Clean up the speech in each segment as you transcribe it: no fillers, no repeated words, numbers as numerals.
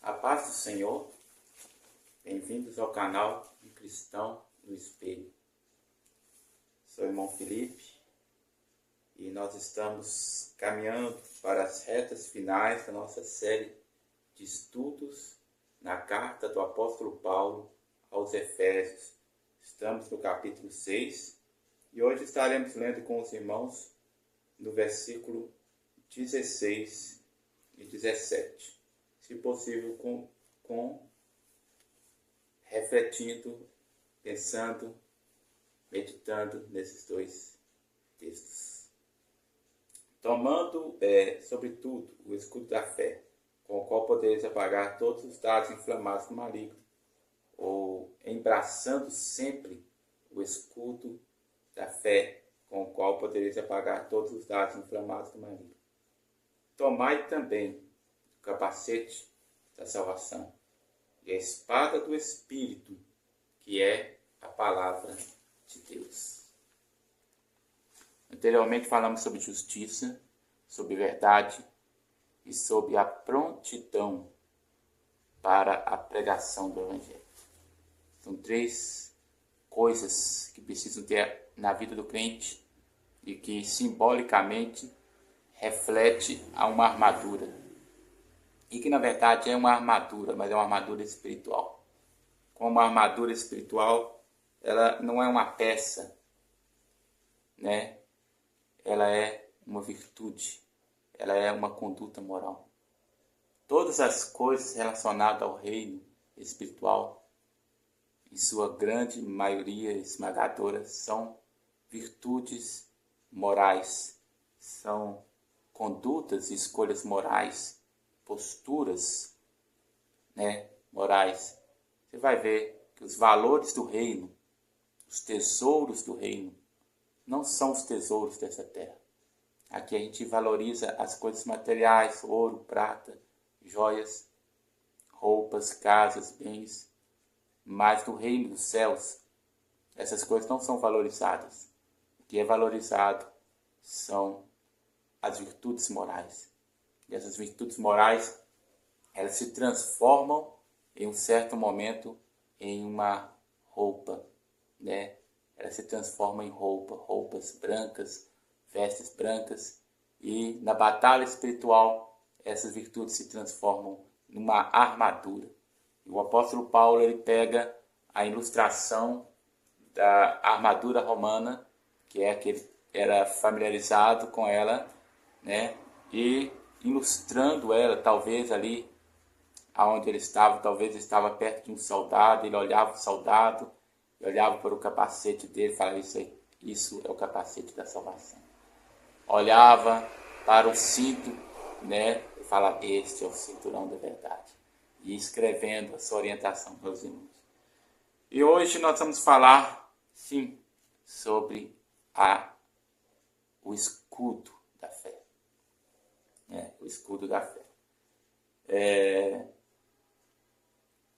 A paz do Senhor, bem-vindos ao canal Um Cristão no Espelho. Sou o irmão Felipe e nós estamos caminhando para as retas finais da nossa série de estudos na carta do apóstolo Paulo aos Efésios. Estamos no capítulo 6 e hoje estaremos lendo com os irmãos no versículo 16 e 17. Se possível, refletindo, pensando, meditando nesses dois textos. Tomando, sobretudo, o escudo da fé, com o qual podereis apagar todos os dardos inflamados do maligno, ou embraçando sempre o escudo da fé, com o qual podereis apagar todos os dardos inflamados do maligno. Tomai também o capacete da salvação e a espada do Espírito, que é a palavra de Deus. Anteriormente falamos sobre justiça, sobre verdade e sobre a prontidão para a pregação do Evangelho. São três coisas que precisam ter na vida do crente e que simbolicamente reflete a uma armadura. E que na verdade é uma armadura, mas é uma armadura espiritual. Como a armadura espiritual, ela não é uma peça, né? Ela é uma virtude, ela é uma conduta moral. Todas as coisas relacionadas ao reino espiritual, em sua grande maioria esmagadora, são virtudes morais, são condutas e escolhas morais, posturas, morais. Você vai ver que os valores do reino, os tesouros do reino, não são os tesouros dessa terra. Aqui a gente valoriza as coisas materiais, ouro, prata, joias, roupas, casas, bens, mas no reino dos céus, essas coisas não são valorizadas. O que é valorizado são as virtudes morais. E essas virtudes morais, elas se transformam em um certo momento em uma roupa, né? Elas se transformam em roupas brancas, vestes brancas. E na batalha espiritual, essas virtudes se transformam numa armadura. E o apóstolo Paulo, ele pega a ilustração da armadura romana, que é que ele era familiarizado com ela, né? E ilustrando ela, talvez ali aonde ele estava, talvez estava perto de um soldado, ele olhava o soldado, e olhava para o capacete dele e falava, isso é o capacete da salvação. Olhava para o cinto, né, e falava, este é o cinturão da verdade. E escrevendo a sua orientação para os irmãos. E hoje nós vamos falar, sim, sobre o escudo da fé. O escudo da fé.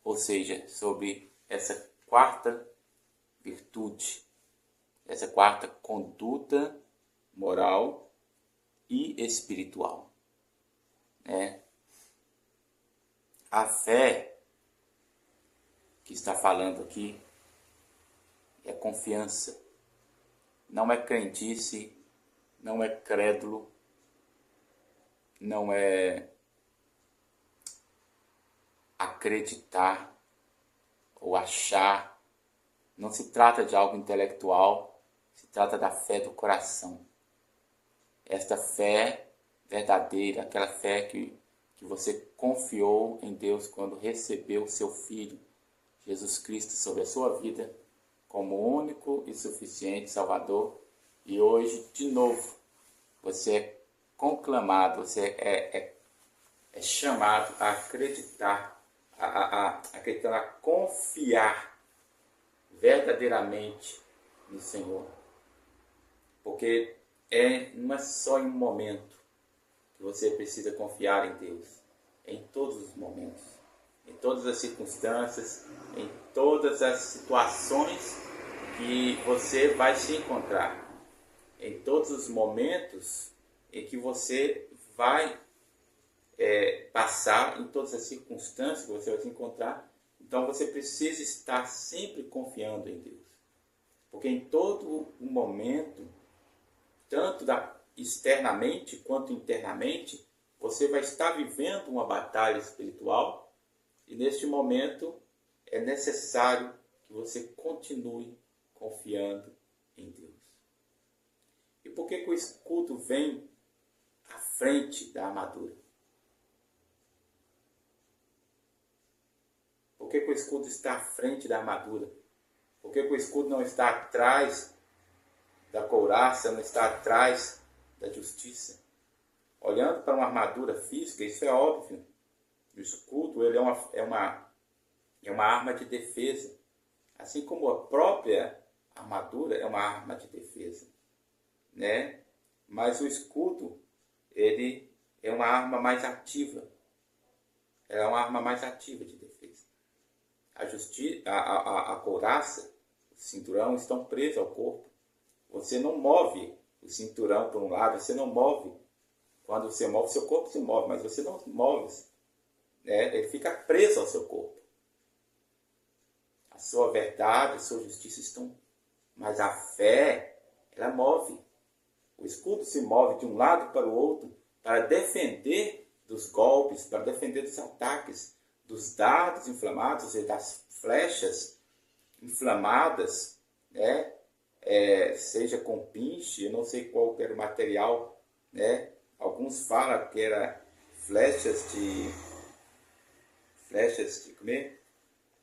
Ou seja, sobre essa quarta virtude, essa quarta conduta moral e espiritual. A fé que está falando aqui é confiança, não é crendice, não é crédulo, não é acreditar ou achar. Não se trata de algo intelectual, se trata da fé do coração. Esta fé verdadeira, aquela fé que você confiou em Deus quando recebeu o seu Filho, Jesus Cristo, sobre a sua vida, como único e suficiente Salvador. E hoje, de novo, você é conclamado, você é chamado a acreditar, a confiar verdadeiramente no Senhor. Porque não é só em um momento que você precisa confiar em Deus. Em todos os momentos, em todas as circunstâncias, em todas as situações que você vai se encontrar. Em todos os momentos em que você vai passar em todas as circunstâncias que você vai se encontrar. Então você precisa estar sempre confiando em Deus. Porque em todo o momento, tanto externamente quanto internamente, você vai estar vivendo uma batalha espiritual e neste momento é necessário que você continue confiando em Deus. E por que o escudo vem à frente da armadura? Por que o escudo está à frente da armadura? Por que o escudo não está atrás da couraça, não está atrás da justiça? Olhando para uma armadura física, isso é óbvio. O escudo ele é uma arma de defesa. Assim como a própria armadura é uma arma de defesa, né? Mas o escudo, ele é uma arma mais ativa. Ela é uma arma mais ativa de defesa. A couraça, o cinturão estão presos ao corpo. Você não move o cinturão para um lado, você não move. Quando você move, seu corpo se move, mas você não move, né? Ele fica preso ao seu corpo. A sua verdade, a sua justiça estão... Mas a fé, ela move. O escudo se move de um lado para o outro para defender dos golpes, para defender dos ataques, dos dardos inflamados e das flechas inflamadas, né? Seja com pinche, eu não sei qual era o material, né? Alguns falam que era flechas de comer.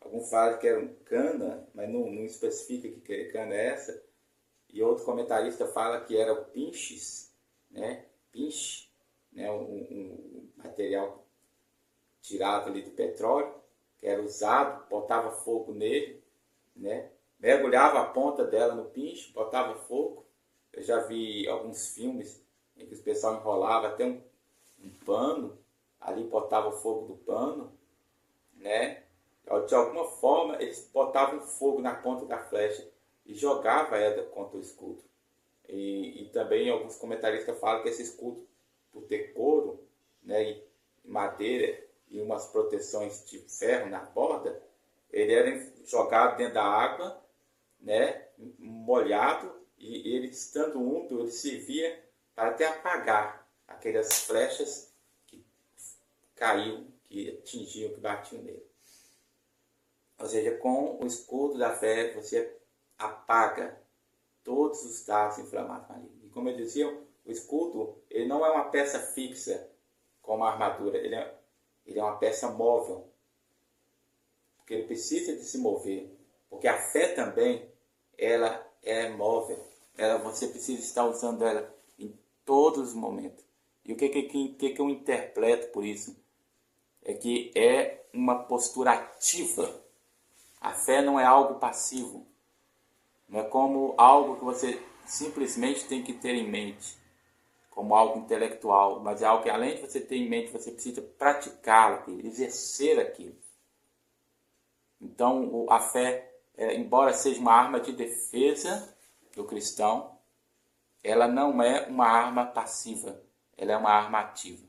Alguns falam que era cana, mas não especifica que cana é essa. E outro comentarista fala que era pinches, né? Pinche, né? Um material tirado ali do petróleo, que era usado, botava fogo nele, né? Mergulhava a ponta dela no pinche, botava fogo. Eu já vi alguns filmes em que o pessoal enrolava até um pano, ali botava o fogo do pano, né? De alguma forma, eles botavam fogo na ponta da flecha e jogavam ela contra o escudo. E também alguns comentaristas falam que esse escudo, por ter couro, né, e madeira e umas proteções de ferro na borda, ele era jogado dentro da água, né, molhado, e ele estando úmido, ele servia para até apagar aquelas flechas que caíam, que atingiam, que batiam nele. Ou seja, com o escudo da fé, você apaga todos os dardos inflamados malignos. E como eu dizia, o escudo ele não é uma peça fixa como a armadura, ele é uma peça móvel. Porque ele precisa de se mover. Porque a fé também, ela é móvel. Você precisa estar usando ela em todos os momentos. E o que eu interpreto por isso? É que é uma postura ativa. A fé não é algo passivo. Não é como algo que você simplesmente tem que ter em mente, como algo intelectual, mas é algo que além de você ter em mente, você precisa praticar aquilo, exercer aquilo. Então, a fé, embora seja uma arma de defesa do cristão, ela não é uma arma passiva, ela é uma arma ativa.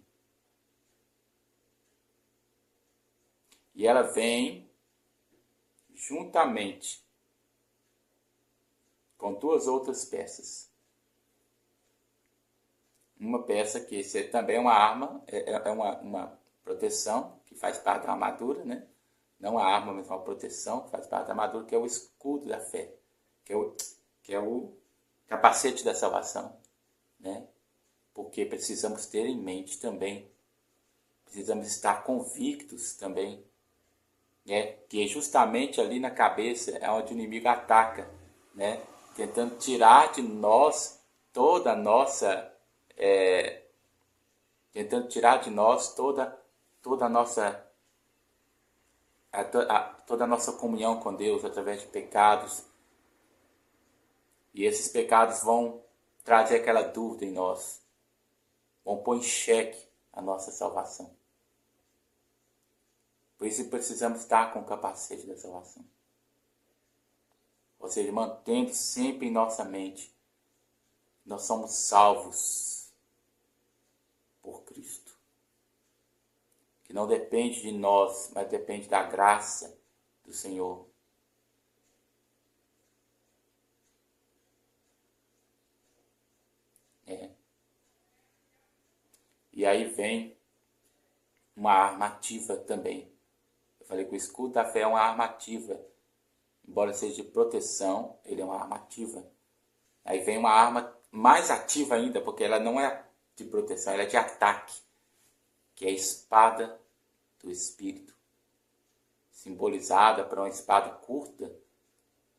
E ela vem juntamente com duas outras peças. Uma peça que também é uma arma, é uma proteção que faz parte da armadura, né? Não a arma, mas uma proteção que faz parte da armadura, que é o escudo da fé, que é o capacete da salvação, né? Porque precisamos ter em mente também, precisamos estar convictos também, né? Que justamente ali na cabeça é onde o inimigo ataca, né? Tentando tirar de nós toda a nossa toda a nossa comunhão com Deus através de pecados. E esses pecados vão trazer aquela dúvida em nós, vão pôr em xeque a nossa salvação. Por isso precisamos estar com o capacete da salvação. Ou seja, mantendo sempre em nossa mente, nós somos salvos por Cristo. que não depende de nós, mas depende da graça do Senhor. E aí vem uma arma ativa também. Eu falei que o escudo da fé é uma arma ativa. Embora seja de proteção, ele é uma arma ativa. Aí vem uma arma mais ativa ainda, porque ela não é de proteção, ela é de ataque, que é a espada do Espírito, simbolizada por uma espada curta,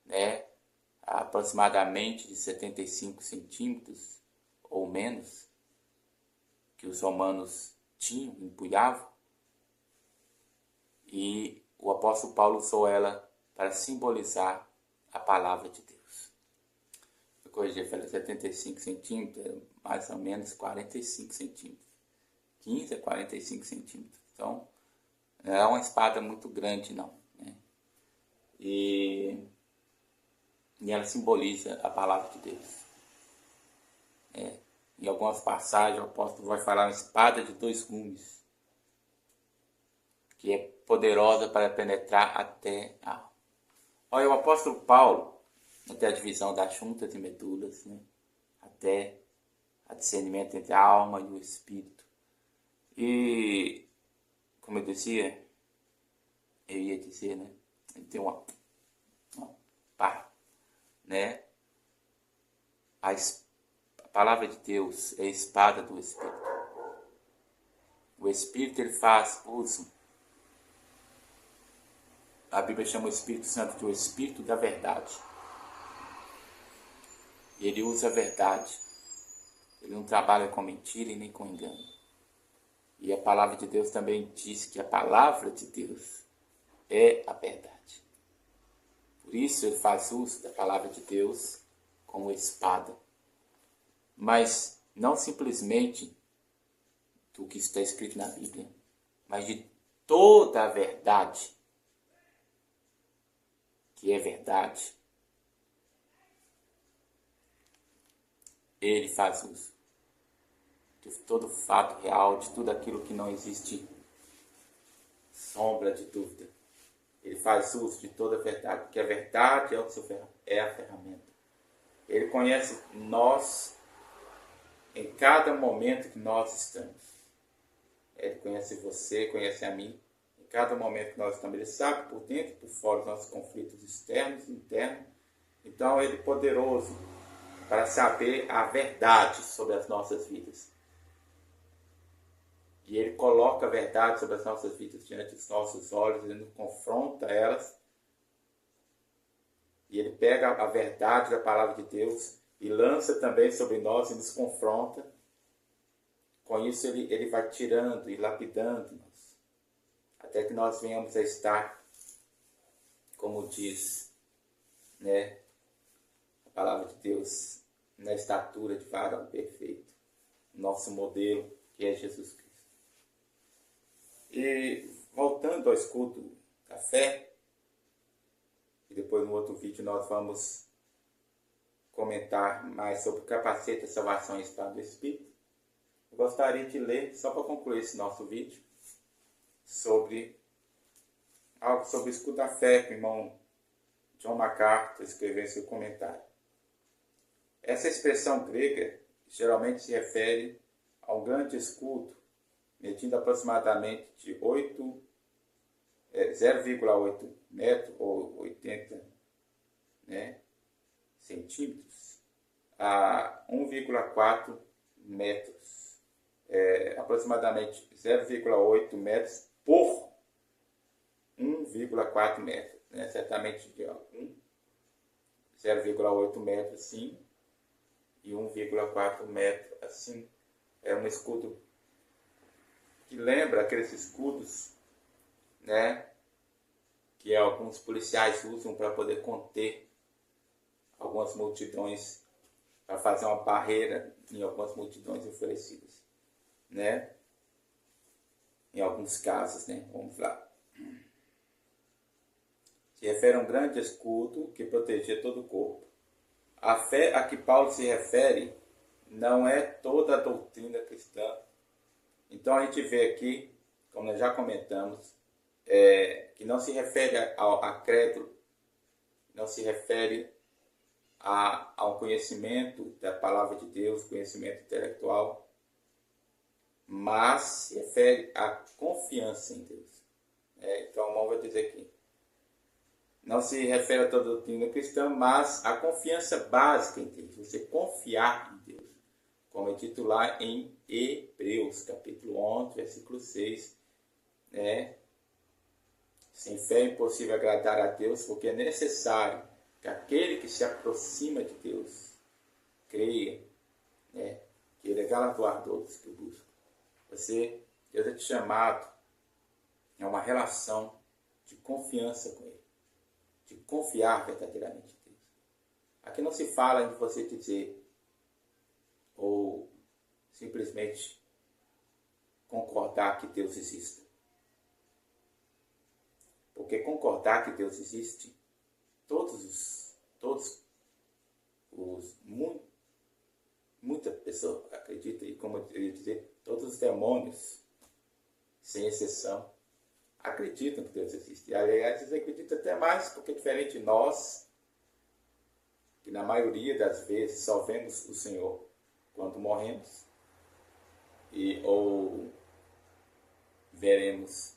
né, aproximadamente de 75 centímetros ou menos, que os romanos tinham, empunhavam, e o apóstolo Paulo usou ela para simbolizar a palavra de Deus. Eu corrigi, falei 75 centímetros, mais ou menos 45 centímetros. 15 a 45 centímetros. Então, não é uma espada muito grande, não. Né? E ela simboliza a palavra de Deus. Em algumas passagens, o apóstolo vai falar uma espada de 2 gumes, que é poderosa para penetrar até a alma. Olha, o apóstolo Paulo, até a divisão das juntas e medulas, né? Até a discernimento entre a alma e o espírito. E, como eu ia dizer, né? Ele tem uma pá, né? A palavra de Deus é a espada do Espírito. O Espírito, ele faz uso. A Bíblia chama o Espírito Santo de o Espírito da verdade. Ele usa a verdade. Ele não trabalha com mentira e nem com engano. E a palavra de Deus também diz que a palavra de Deus é a verdade. Por isso ele faz uso da palavra de Deus como espada. Mas não simplesmente do que está escrito na Bíblia, mas de toda a verdade, que é verdade. Ele faz uso de todo fato real, de tudo aquilo que não existe sombra de dúvida. Ele faz uso de toda a verdade, porque a verdade é a ferramenta. Ele conhece nós em cada momento que nós estamos. Ele conhece você, conhece a mim, em cada momento que nós estamos. Ele sabe por dentro e por fora os nossos conflitos externos e internos. Então ele é poderoso para saber a verdade sobre as nossas vidas. E ele coloca a verdade sobre as nossas vidas diante dos nossos olhos, ele nos confronta elas. E ele pega a verdade da palavra de Deus e lança também sobre nós e nos confronta. Com isso ele vai tirando e lapidando-nos, até que nós venhamos a estar, como diz, né, a palavra de Deus, na estatura de varão perfeito, nosso modelo, que é Jesus Cristo. E voltando ao escudo da fé, e depois no outro vídeo nós vamos comentar mais sobre o capacete da salvação e espada do Espírito. Eu gostaria de ler, só para concluir esse nosso vídeo, sobre algo sobre o escudo da fé que o irmão John MacArthur escreveu em seu comentário. Essa expressão grega geralmente se refere a um grande escudo, medindo aproximadamente de 0,8 metros ou 80, né, centímetros a 1,4 metros. Aproximadamente 0,8 metros por 1,4 metros. Né? Certamente de 0,8 metros assim e 1,4 metros assim. É um escudo que lembra aqueles escudos, né, que alguns policiais usam para poder conter algumas multidões, para fazer uma barreira em algumas multidões enfurecidas, né? Em alguns casos, né? Vamos lá. Se refere a um grande escudo que protegia todo o corpo. A fé a que Paulo se refere não é toda a doutrina cristã. Então a gente vê aqui como nós já comentamos, que não se refere a crédulo, não se refere ao conhecimento da palavra de Deus, conhecimento intelectual, mas se refere à confiança em Deus. Então, o irmão vai dizer aqui, não se refere a toda a doutrina cristã, mas a confiança básica em Deus, você confiar em Deus, como é dito lá em Hebreus, capítulo 11, versículo 6, sem fé é impossível agradar a Deus, porque é necessário que aquele que se aproxima de Deus creia, que ele é galardoador dos que o buscam. Deus é te chamado a uma relação de confiança com Ele, de confiar verdadeiramente em Deus. Aqui não se fala de você dizer ou simplesmente concordar que Deus existe. Porque concordar que Deus existe, muita pessoa acredita, e como eu ia dizer, todos os demônios, sem exceção, acreditam que Deus existe. E aliás, eles acreditam até mais, porque diferente de nós, que na maioria das vezes só vemos o Senhor quando morremos, ou veremos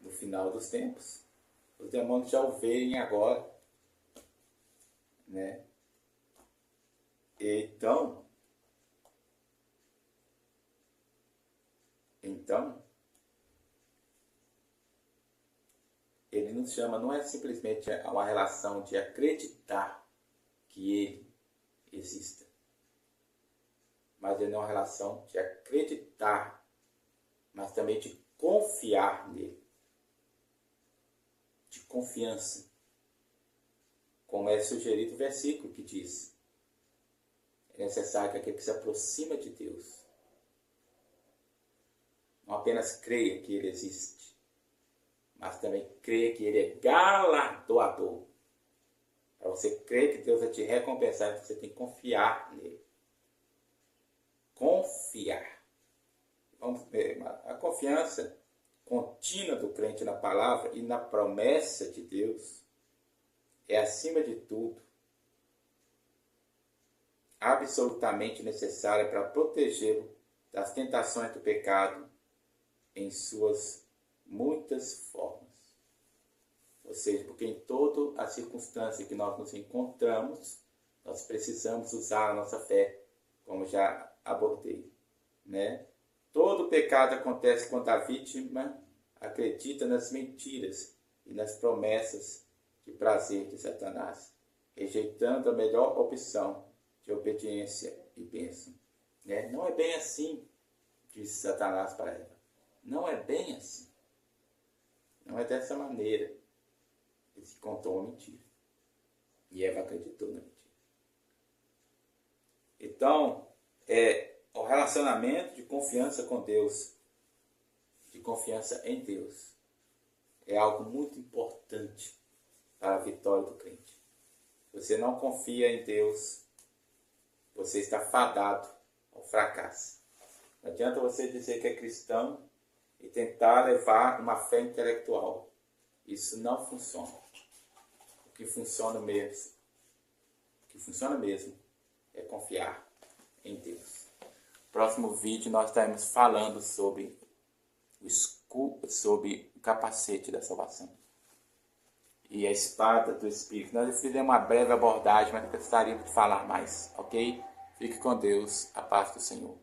no final dos tempos. Os demônios já o veem agora, Então, ele nos chama, não é simplesmente uma relação de acreditar que ele exista, mas ele é uma relação de acreditar, mas também de confiar nele, de confiança, como é sugerido o versículo que diz: é necessário que aquele que se aproxima de Deus não apenas creia que ele existe, mas também creia que ele é galardoador. Para você crer que Deus vai te recompensar, você tem que confiar nele. Confiar. Vamos ver, a confiança contínua do crente na palavra e na promessa de Deus é, acima de tudo, absolutamente necessária para protegê-lo das tentações do pecado em suas muitas formas. Ou seja, porque em toda a circunstância que nós nos encontramos, nós precisamos usar a nossa fé, como já abordei, Todo pecado acontece quando a vítima acredita nas mentiras e nas promessas de prazer de Satanás, rejeitando a melhor opção de obediência e bênção. Não é bem assim, disse Satanás para Eva. Não é bem assim. Não é dessa maneira. Ele contou uma mentira. E Eva acreditou na mentira. Então, o relacionamento de confiança com Deus, de confiança em Deus, é algo muito importante para a vitória do crente. Se você não confia em Deus, você está fadado ao fracasso. Não adianta você dizer que é cristão e tentar levar uma fé intelectual. Isso não funciona. O que funciona mesmo é confiar em Deus. No próximo vídeo nós estaremos falando sobre o capacete da salvação e a espada do Espírito. Nós fizemos uma breve abordagem, mas gostaríamos de falar mais, ok? Fique com Deus, a paz do Senhor.